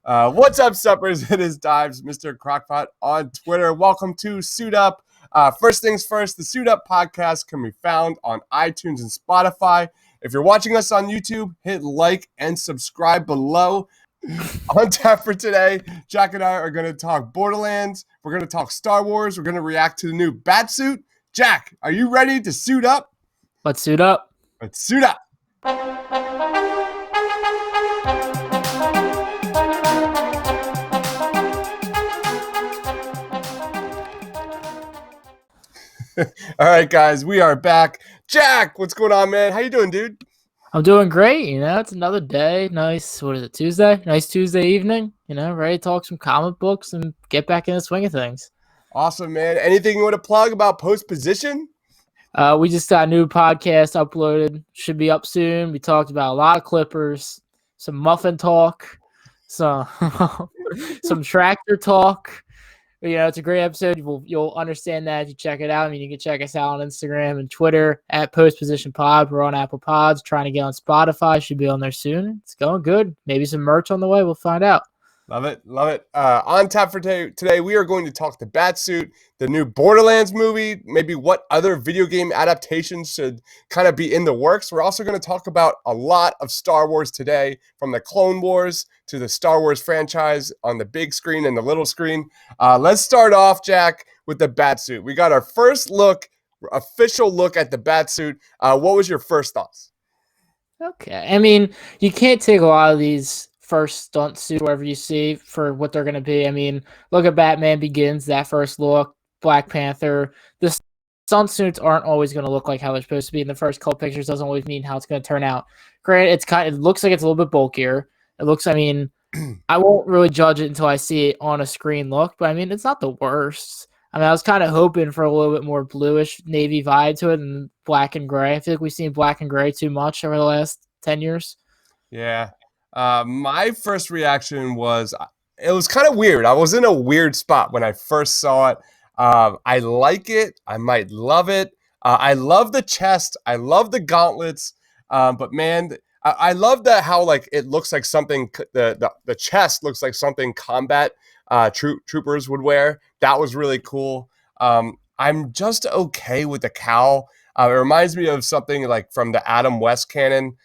What's up, suppers? It is Deibs, Mr. Crockpot on Twitter. Welcome to Suit Up. First things first, the Suit Up podcast can be found on iTunes and Spotify. If you're watching us on YouTube, hit like and subscribe below. On tap for today, Jack and I are going to talk Borderlands. We're going to talk Star Wars. We're going to react to the new Batsuit. Jack, are you ready to suit up? Let's suit up. Let's suit up. All right, guys, we are back. Jack, what's going on, man? How you doing, dude? I'm doing great. It's another day. Nice. What is it, Tuesday? Nice Tuesday evening. Ready to talk some comic books and get back in the swing of things. Awesome, man. Anything you want to plug about Post Position? We just got a new podcast uploaded. Should be up soon. We talked about a lot of Clippers, some muffin talk, some tractor talk. It's a great episode. You'll understand that if you check it out. You can check us out on Instagram and Twitter at Post Position Pod. We're on Apple Pods, trying to get on Spotify. Should be on there soon. It's going good. Maybe some merch on the way. We'll find out. Love it. Love it. On tap for today, we are going to talk the Batsuit, the new Borderlands movie, maybe what other video game adaptations should kind of be in the works. We're also going to talk about a lot of Star Wars today, from the Clone Wars to the Star Wars franchise on the big screen and the little screen. Let's start off, Jack, with the Batsuit. We got our first official look at the Batsuit. What was your first thoughts? Okay. You can't take a lot of these first stunt suit, whatever you see, for what they're going to be. Look at Batman Begins, that first look, Black Panther. The stunt suits aren't always going to look like how they're supposed to be in the first couple pictures. Doesn't always mean how it's going to turn out. Granted, it looks like it's a little bit bulkier. It looks, I won't really judge it until I see it on a screen look, but it's not the worst. I was kind of hoping for a little bit more bluish navy vibe to it than black and gray. I feel like we've seen black and gray too much over the last 10 years. Yeah. My first reaction was, it was kind of weird. I was in a weird spot when I first saw it. I like it. I might love it. I love the chest. I love the gauntlets. But man, I love that how it looks like something. The chest looks like something combat troopers would wear. That was really cool. I'm just okay with the cowl. It reminds me of something like from the Adam West canon.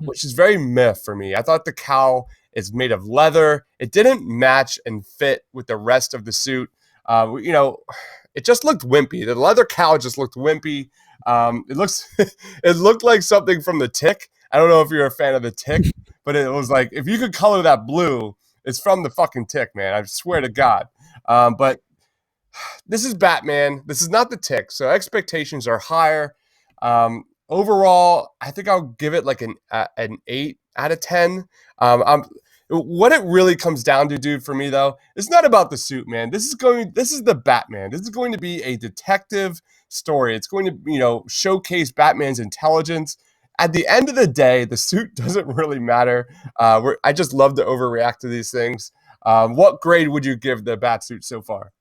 Which is very meh for me. I thought the cowl is made of leather. It didn't match and fit with the rest of the suit. It just looked wimpy. The leather cowl just looked wimpy. It looked like something from the Tick. I don't know if you're a fan of the Tick, but it was like, if you could color that blue, it's from the fucking Tick, man. I swear to God. But this is Batman. This is not the Tick, so expectations are higher. Overall, I think I'll give it like an 8 out of 10. What it really comes down to, dude, for me though, it's not about the suit, man. This is the Batman. This is going to be a detective story. It's going to, showcase Batman's intelligence. At the end of the day, the suit doesn't really matter. I just love to overreact to these things. What grade would you give the Batsuit so far?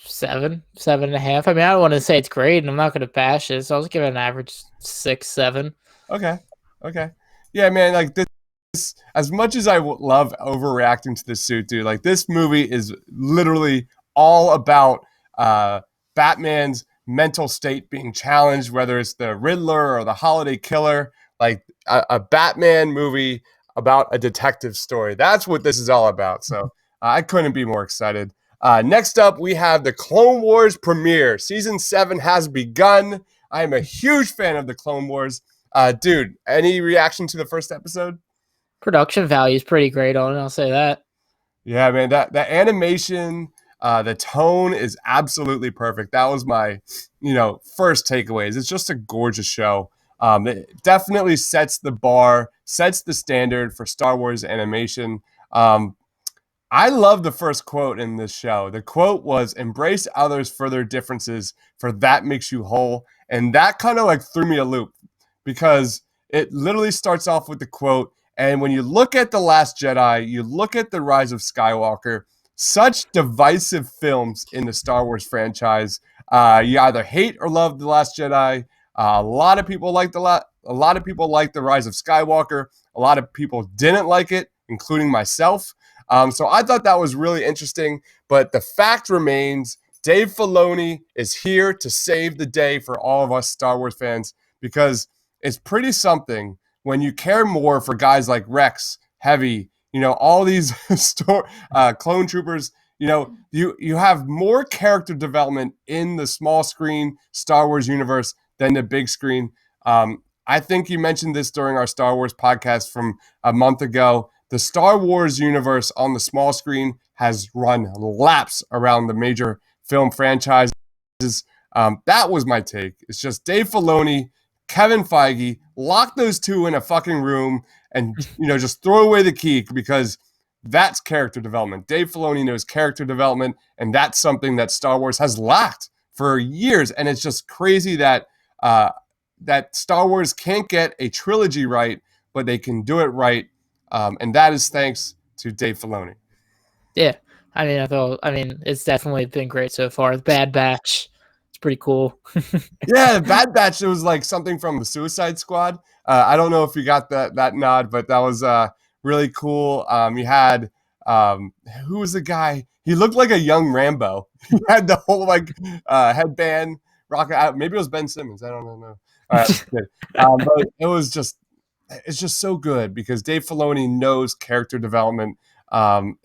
7.5. I don't want to say it's great, and I'm not going to bash it, so I'll just give it an average 6, 7. Okay. Yeah, man, this, as much as I love overreacting to the suit, dude, this movie is literally all about Batman's mental state being challenged, whether it's the Riddler or the Holiday Killer, a Batman movie about a detective story. That's what this is all about, so I couldn't be more excited. Next up, we have the Clone Wars premiere. Season 7 has begun. I am a huge fan of the Clone Wars. Dude, any reaction to the first episode? Production value is pretty great on it, I'll say that. Yeah, man, that animation, the tone is absolutely perfect. That was my, first takeaways. It's just a gorgeous show. It definitely sets the bar, sets the standard for Star Wars animation. I love the first quote in this show. The quote was, "Embrace others for their differences, for that makes you whole." And that kind of threw me a loop, because it literally starts off with the quote. And when you look at The Last Jedi, you look at The Rise of Skywalker, such divisive films in the Star Wars franchise. You either hate or love The Last Jedi. A lot of people like The Rise of Skywalker. A lot of people didn't like it, including myself. So I thought that was really interesting. But the fact remains, Dave Filoni is here to save the day for all of us Star Wars fans, because it's pretty something when you care more for guys like Rex, Heavy, all these clone troopers. You have more character development in the small screen Star Wars universe than the big screen. I think you mentioned this during our Star Wars podcast from a month ago. The Star Wars universe on the small screen has run laps around the major film franchises. That was my take. It's just Dave Filoni, Kevin Feige, lock those two in a fucking room and just throw away the key, because that's character development. Dave Filoni knows character development, and that's something that Star Wars has lacked for years. And it's just crazy that that Star Wars can't get a trilogy right, but they can do it right, and that is thanks to Dave Filoni. Yeah, I mean, it's definitely been great so far. The Bad Batch, it's pretty cool. Yeah, Bad Batch. It was like something from the Suicide Squad. I don't know if you got that nod, but that was really cool. You had who was the guy? He looked like a young Rambo. He had the whole headband, rocket out. Maybe it was Ben Simmons. I don't know. All right, but it's just so good because Dave Filoni knows character development.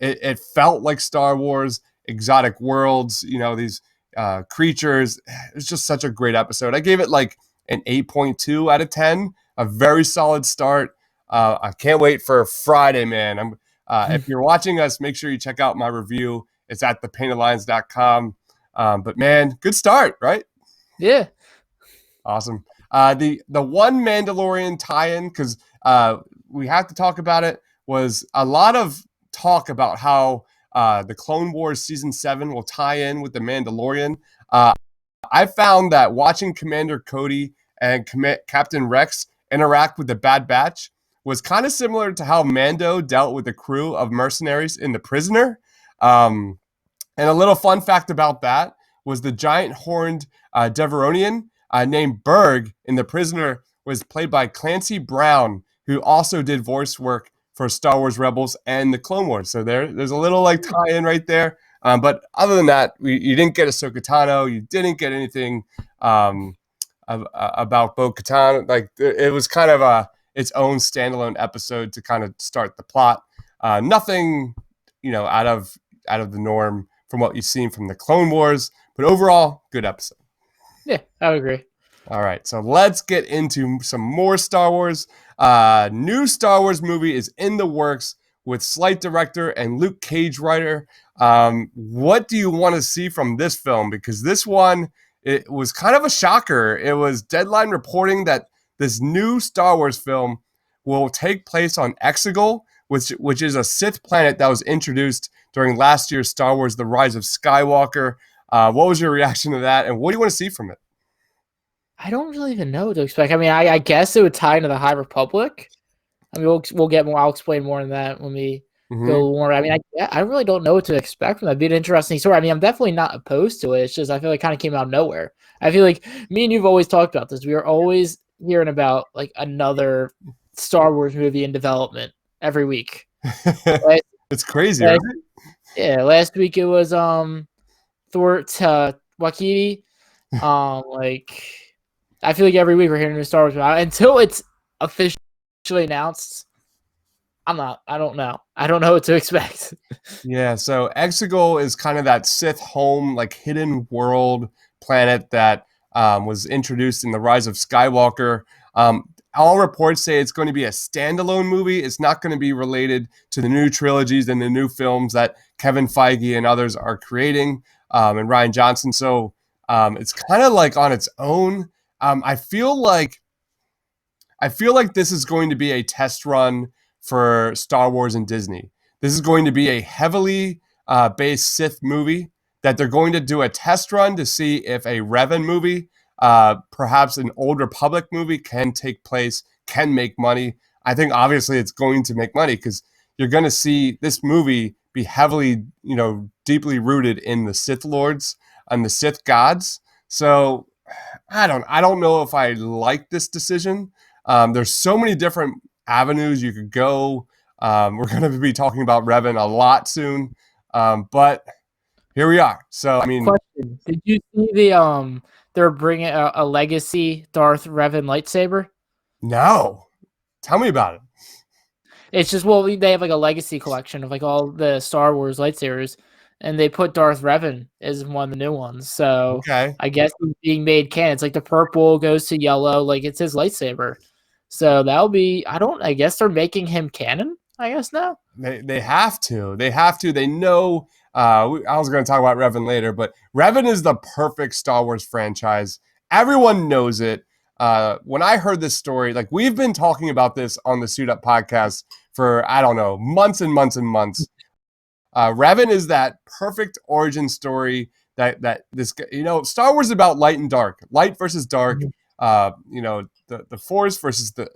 It felt like Star Wars, exotic worlds. These creatures. It's just such a great episode. I gave it like an 8.2 out of 10. A very solid start. I can't wait for Friday, man. If you're watching us, make sure you check out my review. It's at thepaintedlines.com. But man, good start, right? Yeah. Awesome. The one Mandalorian tie-in, because we have to talk about it, was a lot of talk about how the Clone Wars Season 7 will tie in with The Mandalorian. I found that watching Commander Cody and Captain Rex interact with the Bad Batch was kind of similar to how Mando dealt with the crew of mercenaries in The Prisoner. And a little fun fact about that was the giant horned Deveronian named Berg in The Prisoner was played by Clancy Brown, who also did voice work for Star Wars Rebels and the Clone Wars. So there's a little tie-in right there. But other than that, you didn't get Ahsoka Tano. You didn't get anything about Bo-Katan. Like, it was kind of its own standalone episode to kind of start the plot. Nothing, out of the norm from what you've seen from the Clone Wars. But overall, good episode. Yeah, I would agree. All right, so let's get into some more Star Wars. New Star Wars movie is in the works with Slight director and Luke Cage writer. What do you want to see from this film? Because this one, it was kind of a shocker. It was Deadline reporting that this new Star Wars film will take place on Exegol, which is a Sith planet that was introduced during last year's Star Wars: The Rise of Skywalker. What was your reaction to that, and what do you want to see from it? I don't really even know what to expect. I mean, I guess it would tie into the High Republic. I mean, we'll get more. I'll explain more on that when we go more. I mean, I really don't know what to expect from that. It'd be an interesting story. I mean, I'm definitely not opposed to it. It's just I feel like it kind of came out of nowhere. I feel like me and you've always talked about this. We are always hearing about like another Star Wars movie in development every week. It's crazy, right? Yeah, last week it was Thor to Wakiti. Like, I feel like every week we're hearing new Star Wars until it's officially announced. I don't know. I don't know what to expect. Yeah, so Exegol is kind of that Sith home, like hidden world planet that was introduced in The Rise of Skywalker. All reports say it's going to be a standalone movie. It's not going to be related to the new trilogies and the new films that Kevin Feige and others are creating, and Rian Johnson. So it's kind of like on its own. I feel like this is going to be a test run for Star Wars and Disney. This is going to be a heavily based Sith movie that they're going to do a test run to see if a Revan movie, perhaps an Old Republic movie, can take place, can make money. I think obviously it's going to make money because you're going to see this movie be heavily, deeply rooted in the Sith Lords and the Sith gods. So I don't know if I like this decision. There's so many different avenues you could go. We're going to be talking about Revan a lot soon, but here we are. So, I mean, Question: did you see they're bringing a legacy Darth Revan lightsaber? no. Tell me about it. It's just well, they have like a legacy collection of like all the Star Wars lightsabers, and they put Darth Revan as one of the new ones. So Okay. I guess it's being made canon. It's like the purple goes to yellow, like it's his lightsaber. So that'll be. I don't. I guess they're making him canon. I guess now. They have to. They have to. They know. I was going to talk about Revan later, but Revan is the perfect Star Wars franchise. Everyone knows it. When I heard this story, like we've been talking about this on the Suit Up podcast for, I don't know, months and months and months. Revan is that perfect origin story that this, Star Wars is about light and dark, light versus dark. Mhm. The Force versus the.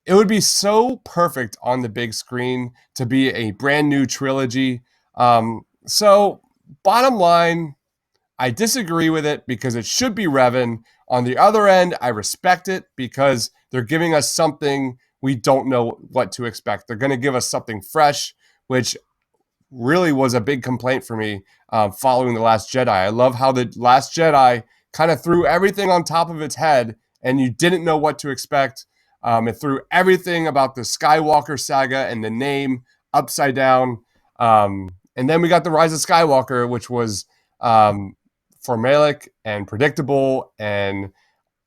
It would be so perfect on the big screen to be a brand new trilogy. So, bottom line, I disagree with it because it should be Revan. On the other end, I respect it because they're giving us something we don't know what to expect. They're going to give us something fresh, which really was a big complaint for me following The Last Jedi. I love how The Last Jedi kind of threw everything on top of its head and you didn't know what to expect. It threw everything about the Skywalker saga and the name upside down. And then we got The Rise of Skywalker, which was formulaic and predictable, and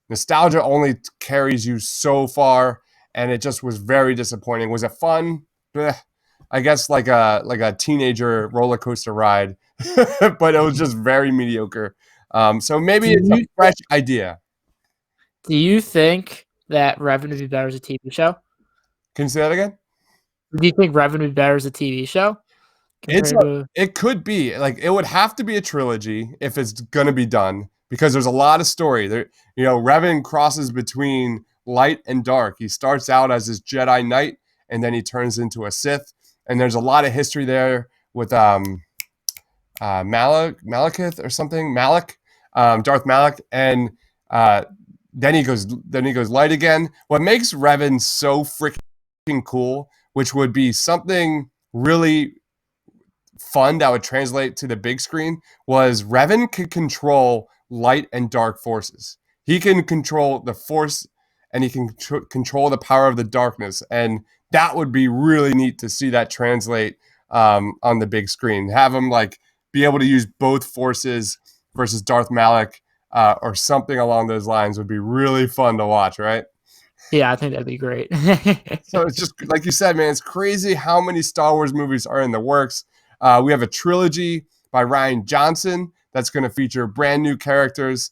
nostalgia only carries you so far. And it just was very disappointing. Was it fun? Blech. I guess like a teenager roller coaster ride, but it was just very mediocre. So maybe Do it's a you fresh idea. do you think that Revan would be better as a TV show? Can you say that again? Do you think Revan would be better as a TV show It's compared to? it could be like it would have to be a trilogy if it's gonna be done because there's a lot of story there. Revan crosses between light and dark. He starts out as this Jedi Knight, and then he turns into a Sith. And there's a lot of history there with Malekith or something, Darth Malak, and uh, then he goes light again. What makes Revan so freaking cool, which would be something really fun that would translate to the big screen, was Revan could control light and dark forces. He can control the force and he can control the power of the darkness. And that would be really neat to see that translate on the big screen. Have him like be able to use both forces versus Darth Malak or something along those lines would be really fun to watch, right? Yeah, I think that'd be great. So it's just like you said, man. It's crazy how many Star Wars movies are in the works. We have a trilogy by Rian Johnson that's going to feature brand new characters.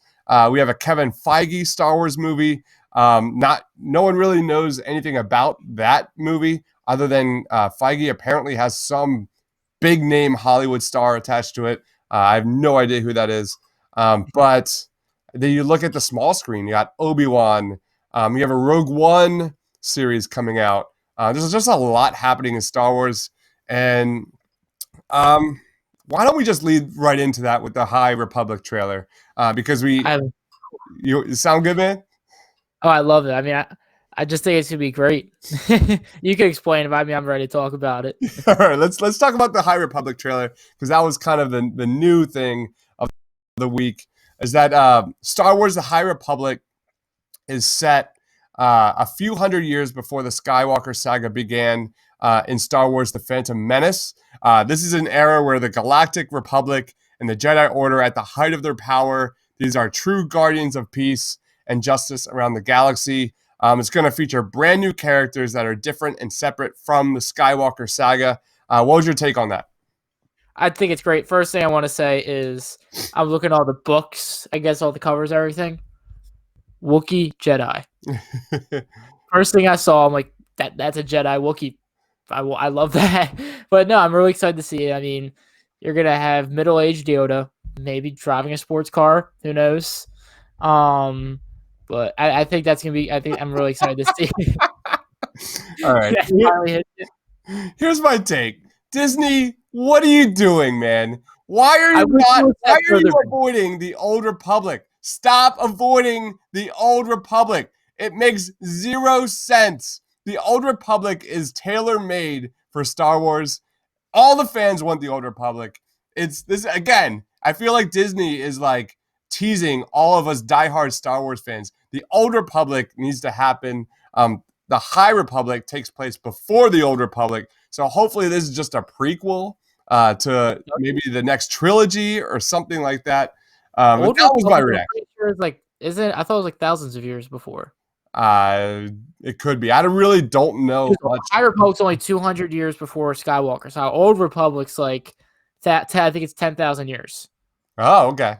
We have a Kevin Feige Star Wars movie. No one really knows anything about that movie other than Feige apparently has some big name Hollywood star attached to it. I have no idea who that is. But then you look at the small screen. You got Obi-Wan. You have a Rogue One series coming out. There's just a lot happening in Star Wars, and why don't we just lead right into that with the High Republic trailer? Because I you sound good, man. I love it. I mean, I just think it's gonna be great. You can explain it. I mean, I'm ready to talk about it. All right, let's talk about the High Republic trailer because that was kind of the new thing of the week. Is that Star Wars: The High Republic is set a few hundred years before the Skywalker saga began in Star Wars: The Phantom Menace. This is an era where the Galactic Republic and the Jedi Order, at the height of their power, these are true guardians of peace and justice around the galaxy. It's going to feature brand new characters that are different and separate from the Skywalker saga. What was your take on that? I think it's great. First thing I want to say is I'm looking at all the books. I guess all the covers, everything. Wookiee Jedi. First thing I saw, I'm like, that's a Jedi Wookiee. I love that. But no, I'm really excited to see it. I mean, you're gonna have middle-aged Yoda, maybe driving a sports car. Who knows? Um, but I think that's gonna be. I think I'm really excited to see. All right. That finally hit it. Here's my take. Disney, what are you doing, man? Why are I you wish not? it was Why that are you further. avoiding the Old Republic? Stop avoiding the Old Republic. It makes zero sense. The Old Republic is tailor made for Star Wars. All the fans want the Old Republic. It's this again. I feel like Disney is like teasing all of us diehard Star Wars fans. The Old Republic needs to happen. The High Republic takes place before the Old Republic, so hopefully this is just a prequel to maybe the next trilogy or something like that. But Old that was my Republic, I'm reaction. pretty sure is like, isn't I thought it was like thousands of years before. It could be. I really don't know much. High Republic's only 200 years before Skywalker. So Old Republic's like that. I think it's 10,000 years. Oh, okay.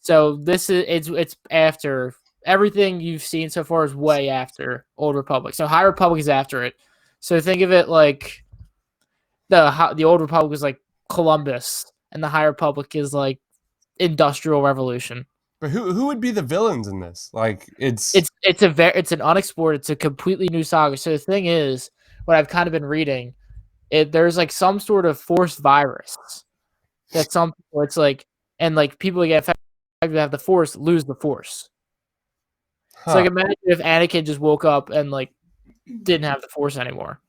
So this is it's after everything you've seen so far is way after Old Republic. So High Republic is after it. So think of it like the Old Republic is like Columbus, and the High Republic is like Industrial Revolution. But who would be the villains in this? Like it's It's an unexplored. It's a completely new saga. So the thing is, what I've kind of been reading, there's like some sort of force virus that some people it's like, and like people get affected have the force lose the force. So like imagine if Anakin just woke up and like didn't have the force anymore.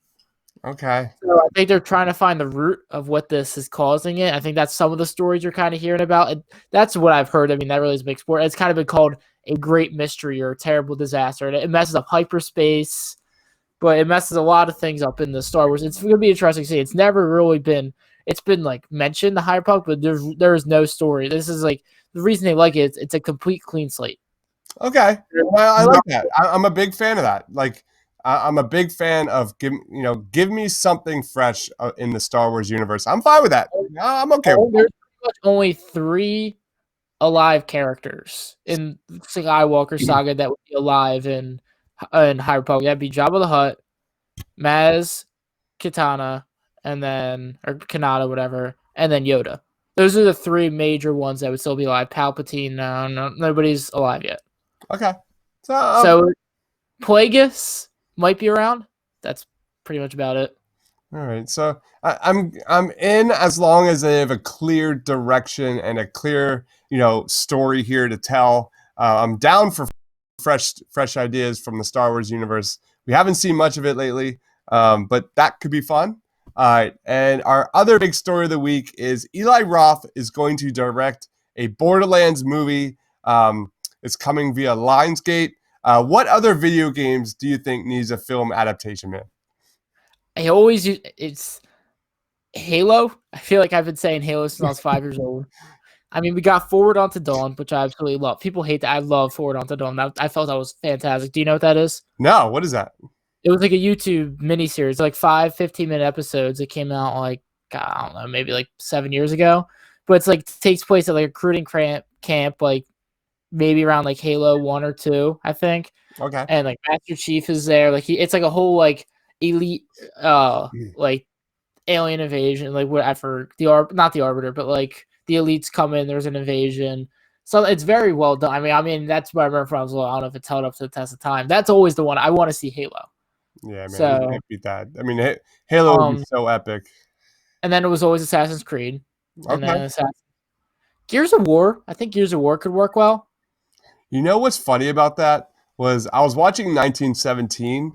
Okay. So I think they're trying to find the root of what this is causing it. I think that's some of the stories you're kind of hearing about. And that's what I've heard. I mean, that really is a big sport. It's kind of been called a great mystery or a terrible disaster. And it messes up hyperspace, but it messes a lot of things up in the Star Wars. It's going to be interesting to see. It's never really been, it's been like mentioned, the High Republic, but there is no story. This is like, the reason they like it, it's a complete clean slate. Okay. Well, I like that. I'm a big fan of that. Like, I'm a big fan of give me something fresh in the Star Wars universe. I'm fine with that. I'm okay. With There's pretty much only 3 alive characters in Skywalker saga that would be alive in High Republic. That'd be Jabba the Hutt, Maz, Kitana, and then or Kanata, whatever, and then Yoda. Those are the 3 major ones that would still be alive. Palpatine, no, nobody's alive yet. Okay. So Plagueis might be around. That's pretty much about it. All right. So I'm in as long as they have a clear direction and a clear story here to tell. I'm down for fresh ideas from the Star Wars universe. We haven't seen much of it lately, but that could be fun. All right. And our other big story of the week is Eli Roth is going to direct a Borderlands movie. It's coming via Lionsgate. What other video games do you think needs a film adaptation, man? I always use it's Halo. I feel like I've been saying Halo since I was 5 years old. I mean, we got Forward Onto Dawn, which I absolutely love. People hate that. I love Forward Onto Dawn. I felt that was fantastic. Do you know what that is? No, what is that? It was like a YouTube miniseries, like 5 15-minute episodes. It came out like, God, I don't know, maybe like 7 years ago. But it's like takes place at like a recruiting camp, like maybe around like Halo 1 or 2, I think. Okay. And like Master Chief is there. Like it's like a whole like elite like alien invasion, like whatever not the Arbiter, but like the elites come in, there's an invasion. So it's very well done. I mean that's what I remember from when I was little. I don't know if it's held up to the test of time. That's always the one I want to see. Halo. Yeah, man, So, you can't beat that. I mean, Halo would be so epic. And then it was always Assassin's Creed. And Okay. then Gears of War. I think Gears of War could work well. You know what's funny about that was I was watching 1917,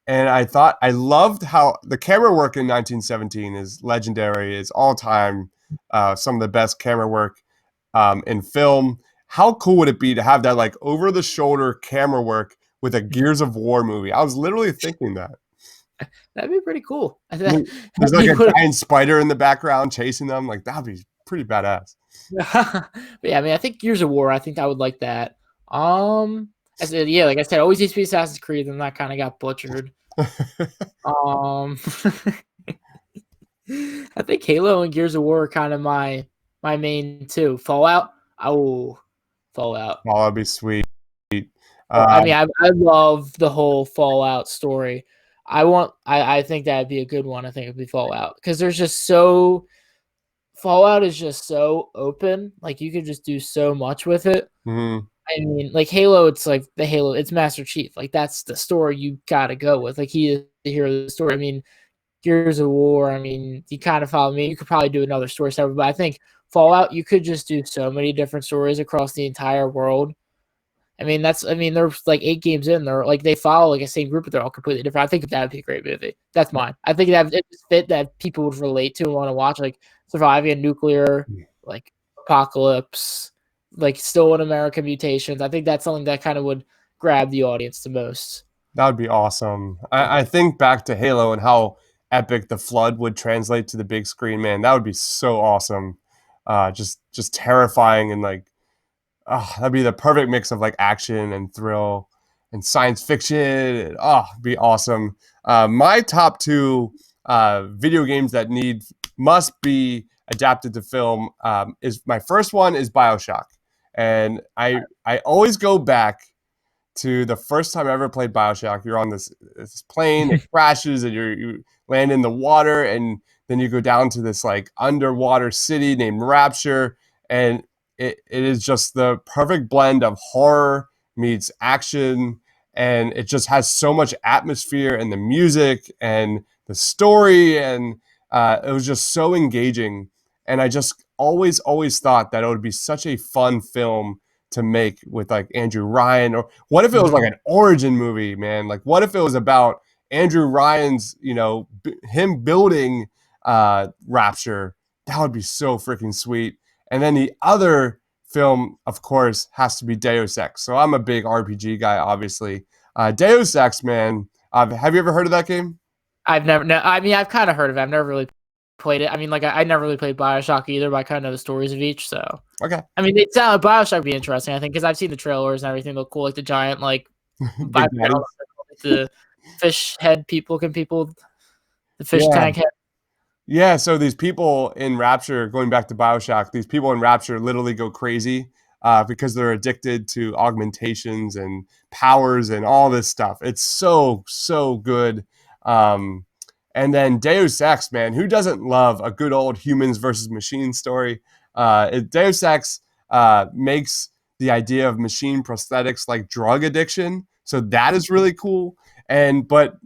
and I loved how the camera work in 1917 is legendary. It's all time some of the best camera work in film. How cool would it be to have that like over the shoulder camera work with a Gears of War movie? I was literally thinking that. That'd be pretty cool. There's like a giant spider in the background chasing them. Like that'd be pretty badass. But yeah, I mean, I think Gears of War. I think I would like that. I said, yeah, like I said, always used to be Assassin's Creed, and that kind of got butchered. I think Halo and Gears of War are kind of my main two. Fallout. Oh, Fallout. Oh, that'd be sweet. I mean, I love the whole Fallout story. I think that'd be a good one. I think it'd be Fallout because Fallout is just so open. Like you could just do so much with it. Mm-hmm. I mean, like Halo, it's like it's Master Chief. Like that's the story you gotta go with. Like he is the hero of the story. I mean, Gears of War. I mean, you kind of follow me. You could probably do another story separate, but I think Fallout, you could just do so many different stories across the entire world. I mean, there's like 8 games in. They're like they follow like a same group, but they're all completely different. I think that would be a great movie. That's mine. I think that it just fit that people would relate to and want to watch, like surviving a nuclear like apocalypse, like still in America mutations. I think that's something that kind of would grab the audience the most. That would be awesome. I think back to Halo and how epic the flood would translate to the big screen. Man, that would be so awesome. Just terrifying and like, oh, that'd be the perfect mix of like action and thrill and science fiction. And, oh, it'd be awesome. My top two video games that must be adapted to film is my first one is Bioshock, and I always go back to the first time I ever played Bioshock. You're on this plane, it crashes, and you land in the water, and then you go down to this like underwater city named Rapture, and it is just the perfect blend of horror meets action, and it just has so much atmosphere and the music and the story, and it was just so engaging. And I just always thought that it would be such a fun film to make with like Andrew Ryan, or what if it was like an origin movie, man? Like what if it was about Andrew Ryan's, him building Rapture? That would be so freaking sweet. And then the other film, of course, has to be Deus Ex. So I'm a big RPG guy, obviously. Deus Ex, man. Have you ever heard of that game? I've never. No, I mean, I've kind of heard of it. I've never really played it. I mean, like I never really played Bioshock either, but I kind of know the stories of each. So Okay. I mean, it sound Bioshock would be interesting. I think because I've seen the trailers and everything look cool, like the giant like Big I forget Daddy. all the fish head people the fish Yeah. tank head. Yeah, so these people in Rapture, going back to Bioshock, these people in Rapture literally go crazy because they're addicted to augmentations and powers and all this stuff. It's so good. Um, and then Deus Ex, man, who doesn't love a good old humans versus machines story? Deus Ex makes the idea of machine prosthetics like drug addiction. So that is really cool. But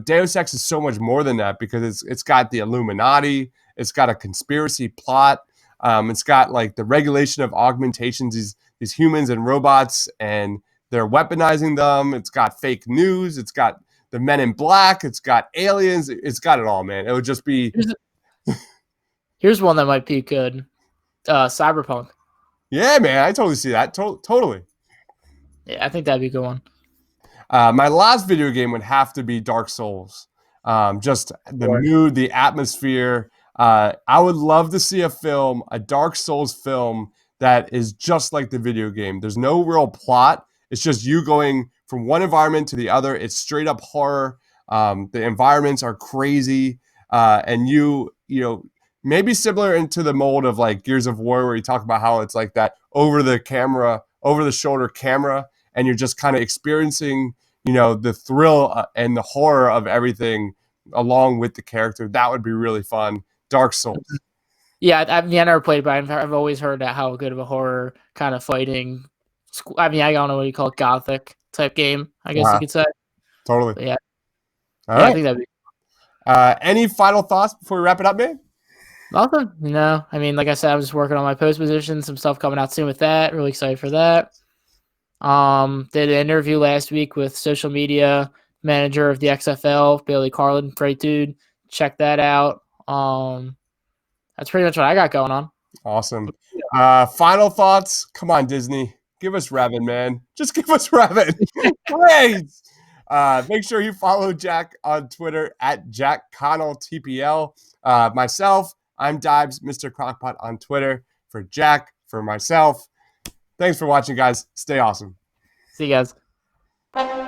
Deus Ex is so much more than that because it's got the Illuminati, it's got a conspiracy plot, it's got like the regulation of augmentations, these humans and robots, and they're weaponizing them. It's got fake news. It's got the Men in Black. It's got aliens. It's got it all, man. It would just be Here's one that might be good. Cyberpunk. yeah, man. I totally see that. Totally. Yeah, I think that'd be a good one. My last video game would have to be Dark Souls. Just the Or mood, the atmosphere. I would love to see a Dark Souls film that is just like the video game. There's no real plot. It's just you going from one environment to the other. It's straight up horror. The environments are crazy, and maybe similar into the mold of like Gears of War, where you talk about how it's like that over the shoulder camera, and you're just kind of experiencing the thrill and the horror of everything along with the character. That would be really fun. Dark Souls. yeah, I mean, I never played, but I've always heard that how good of a horror kind of fighting. I mean, I don't know what you call it, gothic type game. I guess you could say. Totally. But yeah, All yeah, I right. think that'd be Any final thoughts before we wrap it up, man? nothing. I mean, like I said, I'm just working on my post position. Some stuff coming out soon with that. Really excited for that. Did an interview last week with social media manager of the XFL, Bailey Carlin, great dude. Check that out. That's pretty much what I got going on. Awesome. Final thoughts. Come on, Disney. Give us Revan, man. Just give us Revan. Please. Make sure you follow Jack on Twitter at Jack Connell TPL. Myself, I'm Deibs, Mr. Crockpot on Twitter. For Jack, for myself. Thanks for watching, guys. Stay awesome. See you guys.